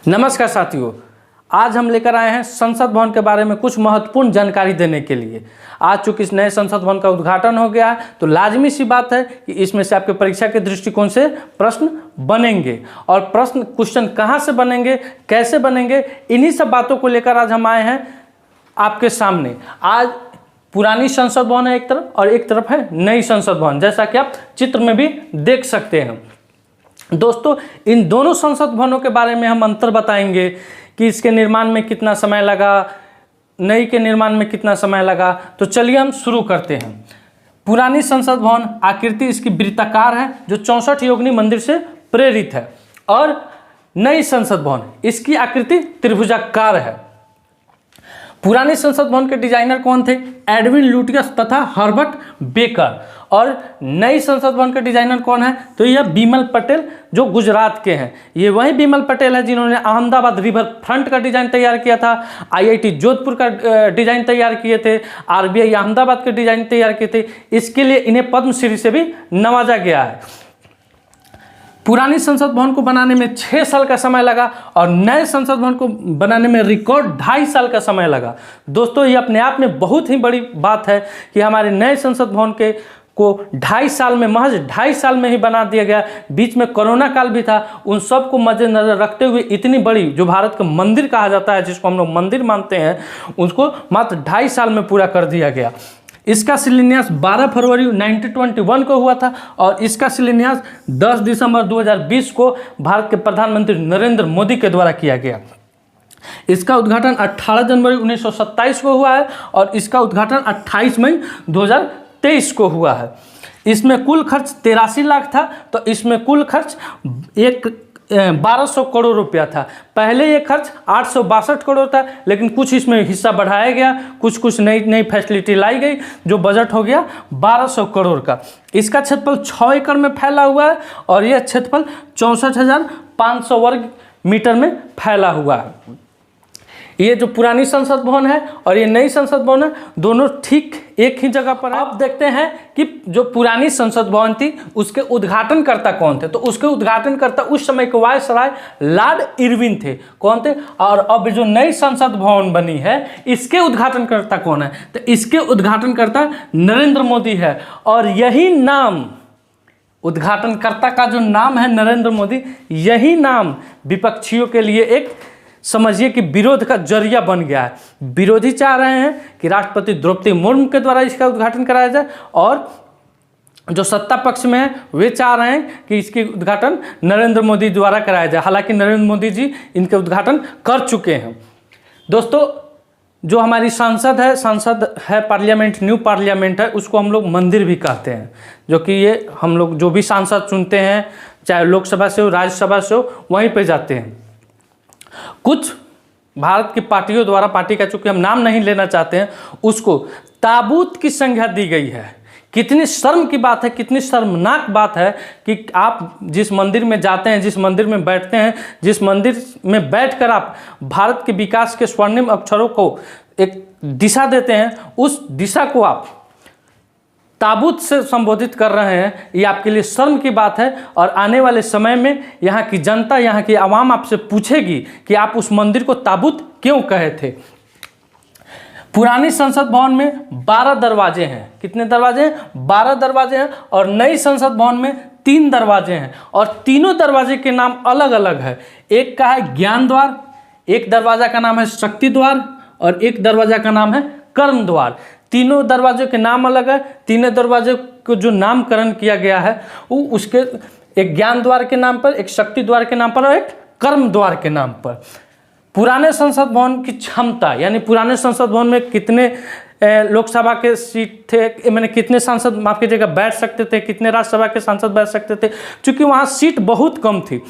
नमस्कार साथियों, आज हम लेकर आए हैं संसद भवन के बारे में कुछ महत्वपूर्ण जानकारी देने के लिए। आज चूंकि इस नए संसद भवन का उद्घाटन हो गया है तो लाजमी सी बात है कि इसमें से आपके परीक्षा के दृष्टिकोण से प्रश्न बनेंगे और क्वेश्चन कहाँ से बनेंगे, कैसे बनेंगे, इन्हीं सब बातों को लेकर आज हम आए हैं आपके सामने। आज पुरानी संसद भवन है एक तरफ और एक तरफ है नई संसद भवन, जैसा कि आप चित्र में भी देख सकते हैं। दोस्तों, इन दोनों संसद भवनों के बारे में हम अंतर बताएंगे कि इसके निर्माण में कितना समय लगा, नई के निर्माण में कितना समय लगा। तो चलिए हम शुरू करते हैं। पुरानी संसद भवन आकृति इसकी वृत्ताकार है जो 64 योगिनी मंदिर से प्रेरित है, और नई संसद भवन इसकी आकृति त्रिभुजाकार है। पुरानी संसद भवन के डिजाइनर कौन थे? एडविन लुटियस तथा हर्बर्ट बेकर। और नई संसद भवन के डिजाइनर कौन है? तो यह बिमल पटेल जो गुजरात के हैं। ये वही बिमल पटेल है जिन्होंने अहमदाबाद रिवर फ्रंट का डिजाइन तैयार किया था, आईआईटी जोधपुर का डिजाइन तैयार किए थे, आरबीआई अहमदाबाद के डिजाइन तैयार किए थे। इसके लिए इन्हें पद्मश्री से भी नवाजा गया है। पुरानी संसद भवन को बनाने में 6 साल का समय लगा और नए संसद भवन को बनाने में रिकॉर्ड 2.5 साल का समय लगा। दोस्तों, ये अपने आप में बहुत ही बड़ी बात है कि हमारे नए संसद भवन को 2.5 साल में, महज 2.5 साल में ही बना दिया गया। बीच में कोरोना काल भी था, उन सब को मद्देनजर रखते हुए इतनी बड़ी, जो भारत का मंदिर कहा जाता है, जिसको हम लोग मंदिर मानते हैं, उसको मात्र 2.5 साल में पूरा कर दिया गया। इसका शिलान्यास 12 फरवरी 1921 को हुआ था और इसका शिलान्यास 10 दिसंबर 2020 को भारत के प्रधानमंत्री नरेंद्र मोदी के द्वारा किया गया। इसका उद्घाटन 18 जनवरी 1927 को हुआ है और इसका उद्घाटन 28 मई 2023 को हुआ है। इसमें कुल खर्च 83 लाख था, तो इसमें कुल खर्च 1200 करोड़ रुपया था। पहले ये खर्च 862 करोड़ था, लेकिन कुछ इसमें हिस्सा बढ़ाया गया, कुछ नई फैसिलिटी लाई गई, जो बजट हो गया 1200 करोड़ का। इसका क्षेत्रफल 6 एकड़ में फैला हुआ है और यह क्षेत्रफल 64,500 वर्ग मीटर में फैला हुआ है। ये जो पुरानी संसद भवन है और ये नई संसद भवन है, दोनों ठीक एक ही जगह पर है। अब देखते हैं कि जो पुरानी संसद भवन थी उसके उद्घाटनकर्ता कौन थे। तो उसके उद्घाटनकर्ता उस समय के वायसराय लॉर्ड इरविन थे। कौन थे? और अब जो नई संसद भवन बनी है इसके उद्घाटनकर्ता कौन है? तो इसके उद्घाटनकर्ता नरेंद्र मोदी है। और यही नाम, उद्घाटनकर्ता का जो नाम है नरेंद्र मोदी, यही नाम विपक्षियों के लिए एक, समझिए कि विरोध का जरिया बन गया है। विरोधी चाह रहे हैं कि राष्ट्रपति द्रौपदी मुर्मू के द्वारा इसका उद्घाटन कराया जाए और जो सत्ता पक्ष में है वे चाह रहे हैं कि इसकी उद्घाटन नरेंद्र मोदी द्वारा कराया जाए। हालांकि नरेंद्र मोदी जी इनके उद्घाटन कर चुके हैं। दोस्तों, जो हमारी संसद है पार्लियामेंट, न्यू पार्लियामेंट है, उसको हम लोग मंदिर भी कहते हैं। जो कि ये हम लोग जो भी सांसद चुनते हैं, चाहे लोकसभा से हो, राज्यसभा से हो, वहीं पर जाते हैं। कुछ भारत की पार्टियों द्वारा, पार्टी का चूंकि हम नाम नहीं लेना चाहते हैं, उसको ताबूत की संज्ञा दी गई है। कितनी शर्म की बात है, कितनी शर्मनाक बात है कि आप जिस मंदिर में जाते हैं, जिस मंदिर में बैठते हैं, जिस मंदिर में बैठकर आप भारत के विकास के स्वर्णिम अक्षरों को एक दिशा देते हैं, उस दिशा को आप ताबूत से संबोधित कर रहे हैं। ये आपके लिए शर्म की बात है। और आने वाले समय में यहाँ की जनता, यहाँ की आवाम आपसे पूछेगी कि आप उस मंदिर को ताबूत क्यों कहे थे। पुरानी संसद भवन में 12 दरवाजे हैं। कितने दरवाजे हैं? 12 दरवाजे हैं। और नई संसद भवन में 3 दरवाजे हैं और तीनों दरवाजे के नाम अलग अलग है। एक का है ज्ञान द्वार, एक दरवाजा का नाम है शक्ति द्वार और एक दरवाजा का नाम है कर्म द्वार। तीनों दरवाजों के नाम अलग है। तीनों दरवाजे को जो नामकरण किया गया है वो उसके, एक ज्ञान द्वार के नाम पर, एक शक्ति द्वार के नाम पर और एक कर्म द्वार के नाम पर। पुराने संसद भवन की क्षमता, यानी पुराने संसद भवन में कितने लोकसभा के सीट थे, मैंने कितने सांसद, माफ कीजिएगा, बैठ सकते थे, कितने राज्यसभा के सांसद बैठ सकते थे, क्योंकि वहाँ सीट बहुत कम थी।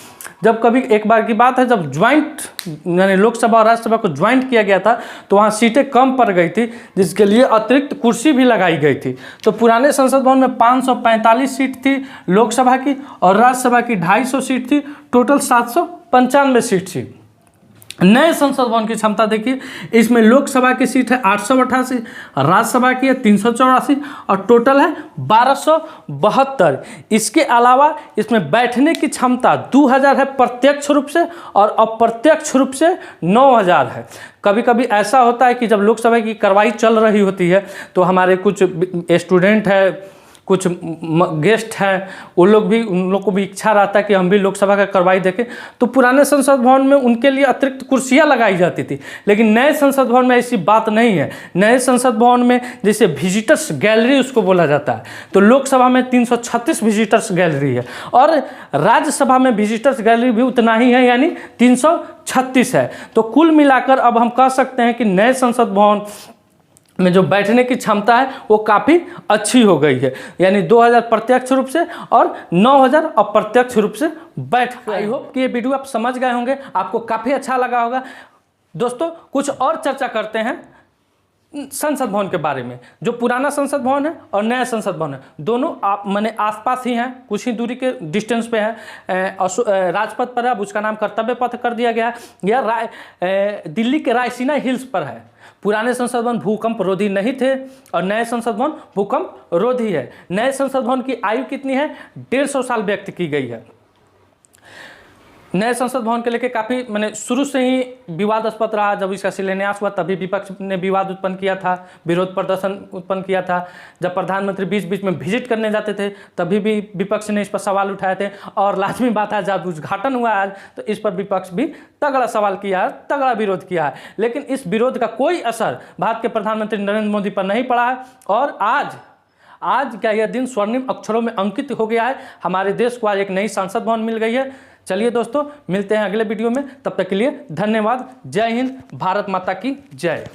जब कभी एक बार की बात है, जब ज्वाइंट यानी लोकसभा और राज्यसभा को ज्वाइंट किया गया था तो वहाँ सीटें कम पड़ गई थी, जिसके लिए अतिरिक्त कुर्सी भी लगाई गई थी। तो पुराने संसद भवन में 545 सीट थी लोकसभा की और राज्यसभा की 250 सीट थी। टोटल 795 सीट थी। नए संसद भवन की क्षमता देखिए, इसमें लोकसभा की सीट है 888, राज्यसभा की है 384 और टोटल है 1272। इसके अलावा इसमें बैठने की क्षमता 2000 है प्रत्यक्ष रूप से और अप्रत्यक्ष रूप से 9000 है। कभी कभी ऐसा होता है कि जब लोकसभा की कार्रवाई चल रही होती है तो हमारे कुछ स्टूडेंट है, कुछ गेस्ट हैं, उन लोग को भी इच्छा रहता है कि हम भी लोकसभा का कार्रवाई देखें, तो पुराने संसद भवन में उनके लिए अतिरिक्त कुर्सियां लगाई जाती थी। लेकिन नए संसद भवन में ऐसी बात नहीं है। नए संसद भवन में जैसे विजिटर्स गैलरी उसको बोला जाता है, तो लोकसभा में 336 विजिटर्स गैलरी है और राज्यसभा में विजिटर्स गैलरी भी उतना ही है, यानी 336 है। तो कुल मिलाकर अब हम कह सकते हैं कि नए संसद भवन में जो बैठने की क्षमता है वो काफ़ी अच्छी हो गई है, यानी 2000 प्रत्यक्ष रूप से और 9000 अप्रत्यक्ष रूप से बैठ गए। आई होप कि ये वीडियो आप समझ गए होंगे, आपको काफ़ी अच्छा लगा होगा। दोस्तों कुछ और चर्चा करते हैं संसद भवन के बारे में। जो पुराना संसद भवन है और नया संसद भवन है, दोनों माने आसपास ही हैं, कुछ ही दूरी के डिस्टेंस पे है। राजपथ पर है, अब उसका नाम कर्तव्य पथ कर दिया गया है। यह दिल्ली के रायसीना हिल्स पर है। पुराने संसद भवन भूकंप रोधी नहीं थे और नए संसद भवन भूकंप रोधी है। नए संसद भवन की आयु कितनी है? 150 साल व्यक्त की गई है। नए संसद भवन के लेके काफ़ी मैंने शुरू से ही विवादास्पद रहा। जब इसका शिलान्यास हुआ तभी विपक्ष ने विवाद उत्पन्न किया था, विरोध प्रदर्शन उत्पन्न किया था। जब प्रधानमंत्री बीच बीच में विजिट करने जाते थे तभी भी विपक्ष ने इस पर सवाल उठाए थे। और लाजमी बात है, जब उद्घाटन हुआ आज तो इस पर विपक्ष भी तगड़ा सवाल किया है, तगड़ा विरोध किया है। लेकिन इस विरोध का कोई असर भारत के प्रधानमंत्री नरेंद्र मोदी पर नहीं पड़ा है और आज क्या यह दिन स्वर्णिम अक्षरों में अंकित हो गया है। हमारे देश को आज एक नई संसद भवन मिल गई है। चलिए दोस्तों, मिलते हैं अगले वीडियो में, तब तक के लिए धन्यवाद। जय हिंद, भारत माता की जय।